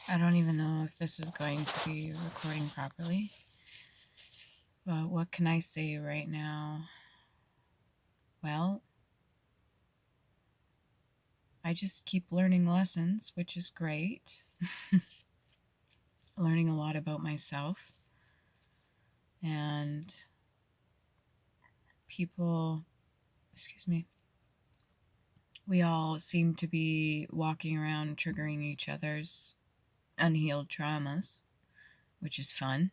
I don't even know if this is going to be recording properly. But what can I say right now? Well, I just keep learning lessons, which is great. Learning a lot about myself. And people, excuse me, we all seem to be walking around triggering each other's unhealed traumas, which is fun.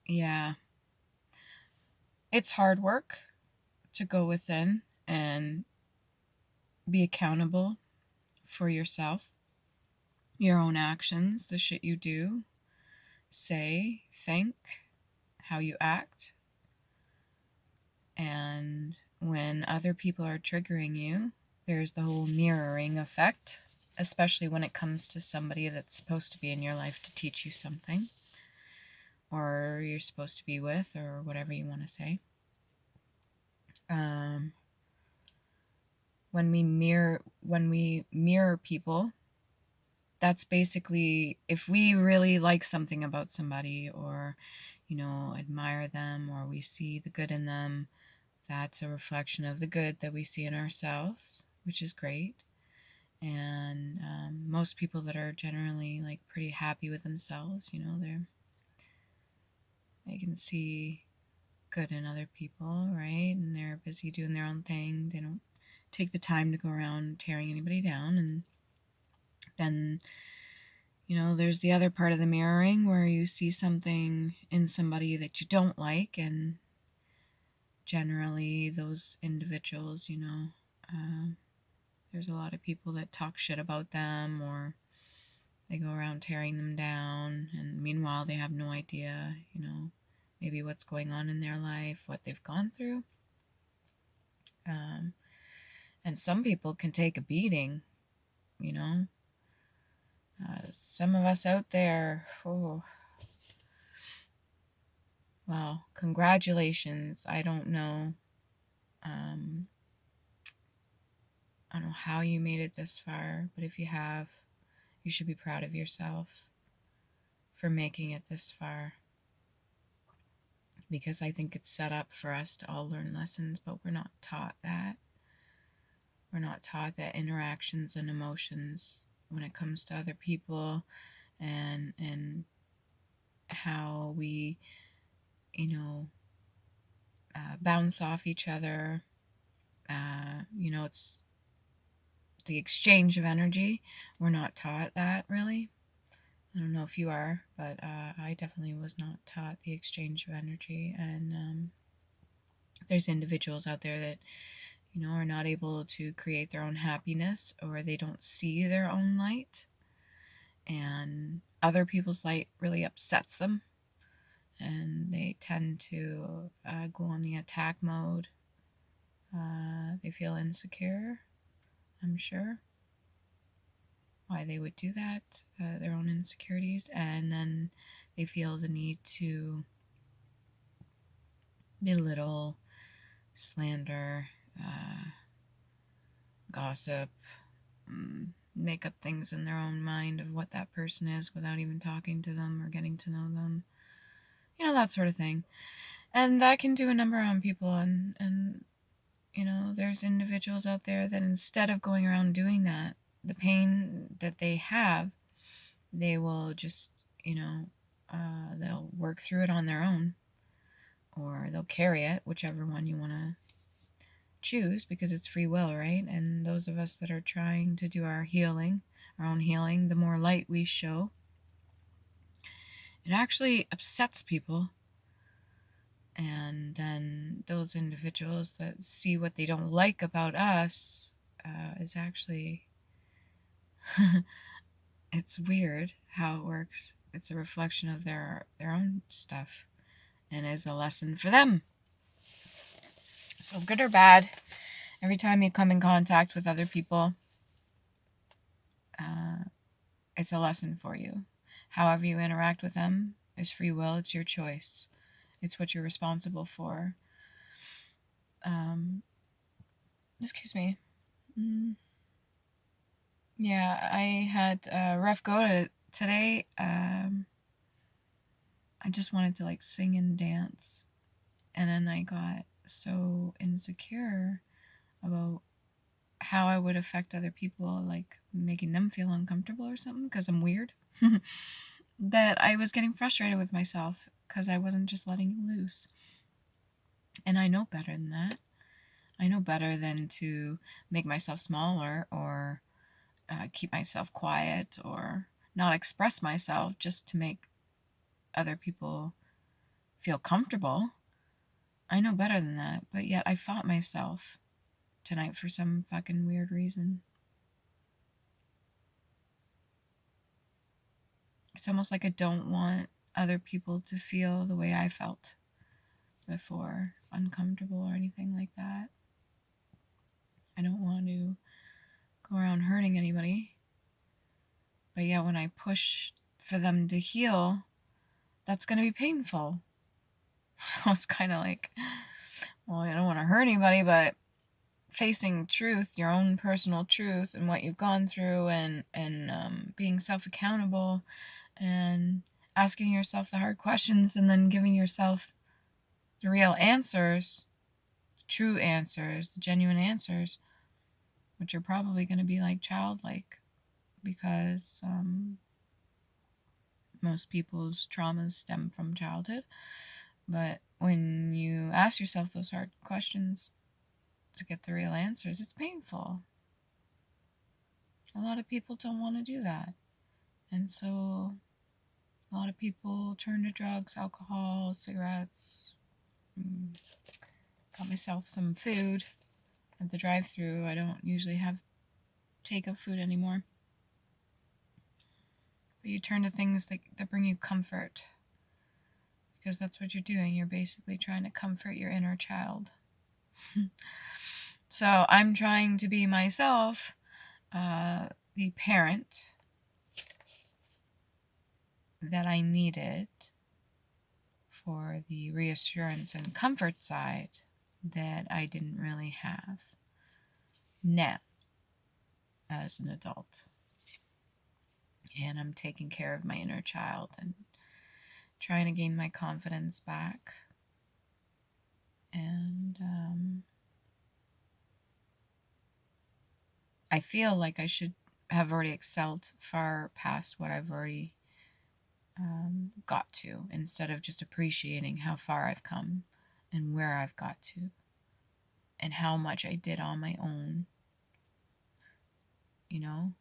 Yeah, it's hard work to go within and be accountable for yourself, your own actions, the shit you do, say, think, how you act. And when other people are triggering you, there's the whole mirroring effect, especially when it comes to somebody that's supposed to be in your life to teach you something, or you're supposed to be with, or whatever you want to say. When we mirror people, that's basically, if we really like something about somebody, or admire them, or we see the good in them, that's a reflection of the good that we see in ourselves, which is great. And most people that are generally like pretty happy with themselves, they can see good in other people, right? And they're busy doing their own thing. They don't take the time to go around tearing anybody down. And then there's the other part of the mirroring, where you see something in somebody that you don't like, and generally those individuals, there's a lot of people that talk shit about them, or they go around tearing them down, and meanwhile they have no idea, maybe what's going on in their life, what they've gone through. And some people can take a beating, some of us out there, well, congratulations. I don't know how you made it this far, but if you have, you should be proud of yourself for making it this far, because I think it's set up for us to all learn lessons, but we're not taught that. We're not taught that interactions and emotions, when it comes to other people, and how we, bounce off each other. It's the exchange of energy. We're not taught that, really. I don't know if you are, but I definitely was not taught the exchange of energy. And there's individuals out there that, are not able to create their own happiness, or they don't see their own light. And other people's light really upsets them. And they tend to go on the attack mode. They feel insecure, I'm sure, why they would do that, their own insecurities. And then they feel the need to belittle, slander, gossip, make up things in their own mind of what that person is without even talking to them or getting to know them. That sort of thing. And that can do a number on people. And there's individuals out there that, instead of going around doing that, the pain that they have, they will just, they'll work through it on their own, or they'll carry it, whichever one you want to choose, because it's free will, right? And those of us that are trying to do our healing, our own healing, the more light we show, it actually upsets people. And then those individuals that see what they don't like about us, is actually it's weird how it works. It's a reflection of their own stuff, and is a lesson for them. So good or bad, every time you come in contact with other people, it's a lesson for you. However you interact with them is free will. It's your choice. It's what you're responsible for. Excuse me. Yeah, I had a rough go today. I just wanted to like sing and dance, and then I got so insecure about how I would affect other people, like making them feel uncomfortable or something, because I'm weird, that I was getting frustrated with myself because I wasn't just letting it loose. And I know better than that. I know better than to make myself smaller or keep myself quiet or not express myself just to make other people feel comfortable. I know better than that, but yet I fought myself tonight for some fucking weird reason. It's almost like I don't want other people to feel the way I felt before, uncomfortable or anything like that. I don't want to go around hurting anybody. But yeah, when I push for them to heal, that's going to be painful. So it's kind of like, well, I don't want to hurt anybody, but facing truth, your own personal truth, and what you've gone through, and being self-accountable, and asking yourself the hard questions, and then giving yourself the real answers, the true answers, the genuine answers, which are probably going to be like childlike, because most people's traumas stem from childhood. But when you ask yourself those hard questions to get the real answers, it's painful. A lot of people don't want to do that. And so a lot of people turn to drugs, alcohol, cigarettes. Got myself some food at the drive-thru. I don't usually have take-out food anymore. But you turn to things that bring you comfort, because that's what you're doing. You're basically trying to comfort your inner child. So I'm trying to be myself, the parent that I needed for the reassurance and comfort side that I didn't really have now as an adult. And I'm taking care of my inner child and trying to gain my confidence back. And I feel like I should have already excelled far past what I've already got to, instead of just appreciating how far I've come and where I've got to and how much I did on my own, you know,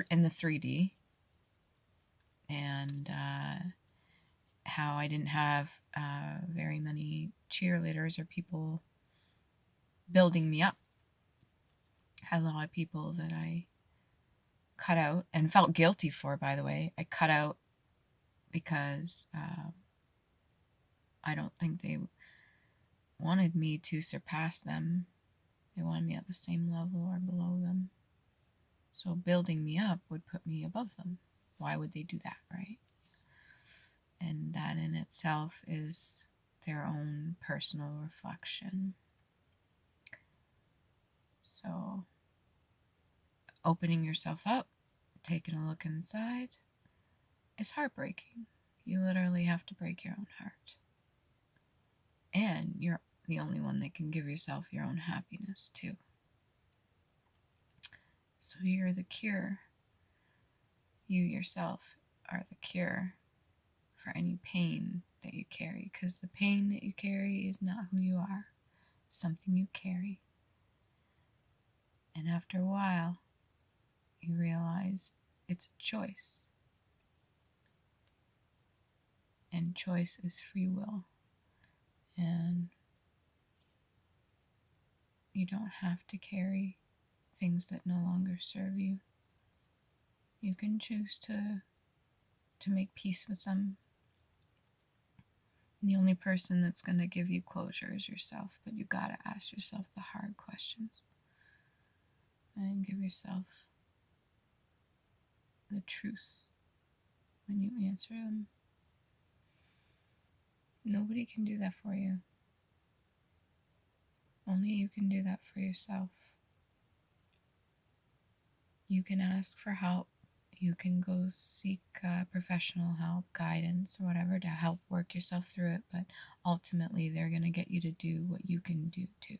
in the 3D, and how I didn't have very many cheerleaders or people building me up. Had a lot of people that I cut out and felt guilty for, by the way. I cut out because I don't think they wanted me to surpass them. They wanted me at the same level or below them. So building me up would put me above them. Why would they do that, right? And that in itself is their own personal reflection. So opening yourself up, taking a look inside, is heartbreaking. You literally have to break your own heart. And you're the only one that can give yourself your own happiness, too. So you're the cure. You yourself are the cure for any pain that you carry, because the pain that you carry is not who you are. It's something you carry. And after a while, you realize it's a choice. And choice is free will. And you don't have to carry things that no longer serve you. You can choose to make peace with them. And the only person that's going to give you closure is yourself, but you got to ask yourself the hard questions and give yourself the truth when you answer them. Nobody can do that for you. Only you can do that for yourself. You can ask for help. You can go seek professional help, guidance, or whatever to help work yourself through it. But ultimately, they're going to get you to do what you can do too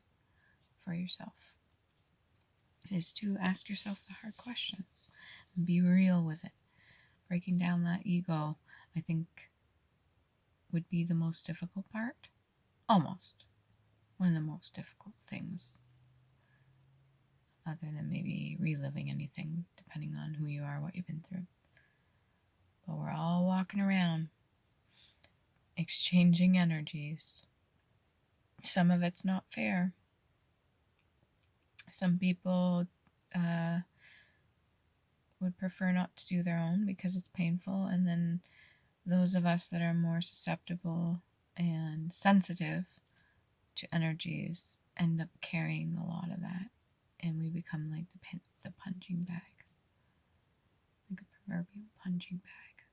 for yourself. Is to ask yourself the hard questions. Be real with it. Breaking down that ego, I think, would be the most difficult part. Almost. One of the most difficult things. Other than maybe reliving anything, depending on who you are, what you've been through. But we're all walking around, exchanging energies. Some of it's not fair. Some people would prefer not to do their own because it's painful, and then those of us that are more susceptible and sensitive to energies end up carrying a lot of that, and we become like the punching bag, like a proverbial punching bag.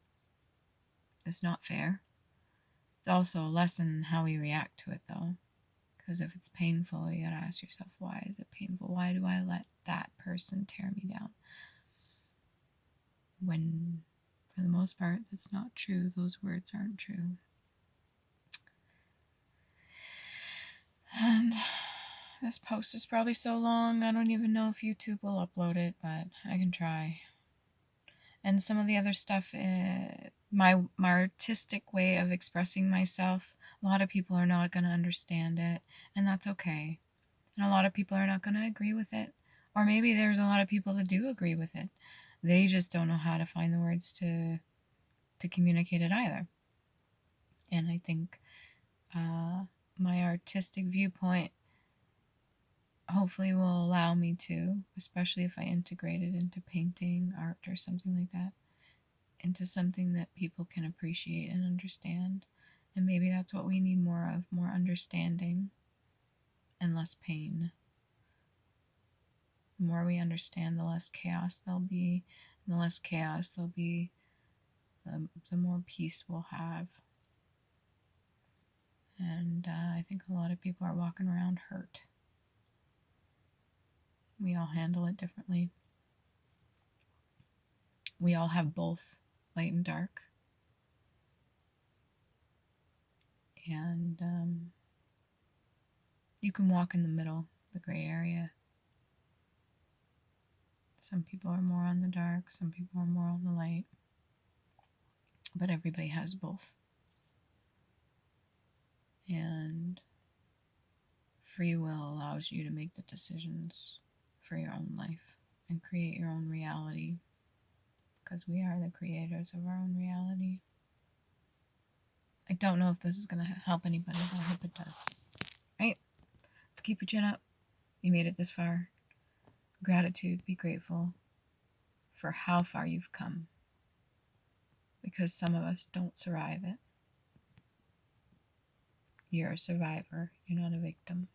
It's not fair. It's also a lesson in how we react to it, though, because if it's painful, you gotta ask yourself, why is it painful? Why do I let that person tear me down? When, for the most part, that's not true. Those words aren't true. And this post is probably so long, I don't even know if YouTube will upload it, but I can try. And some of the other stuff, my artistic way of expressing myself, a lot of people are not going to understand it, and that's okay. And a lot of people are not going to agree with it. Or maybe there's a lot of people that do agree with it. They just don't know how to find the words to communicate it either. And I think my artistic viewpoint hopefully will allow me to, especially if I integrate it into painting, art, or something like that, into something that people can appreciate and understand. And maybe that's what we need more of, more understanding and less pain. The more we understand, the less chaos there'll be. And the less chaos there'll be, the more peace we'll have. And I think a lot of people are walking around hurt. We all handle it differently. We all have both light and dark. And you can walk in the middle, the gray area. Some people are more on the dark, some people are more on the light. But everybody has both. And free will allows you to make the decisions for your own life and create your own reality, because we are the creators of our own reality. I don't know if this is going to help anybody, but I hope it does. Right? So keep your chin up. You made it this far. Gratitude, be grateful for how far you've come, because some of us don't survive it. You're a survivor, you're not a victim.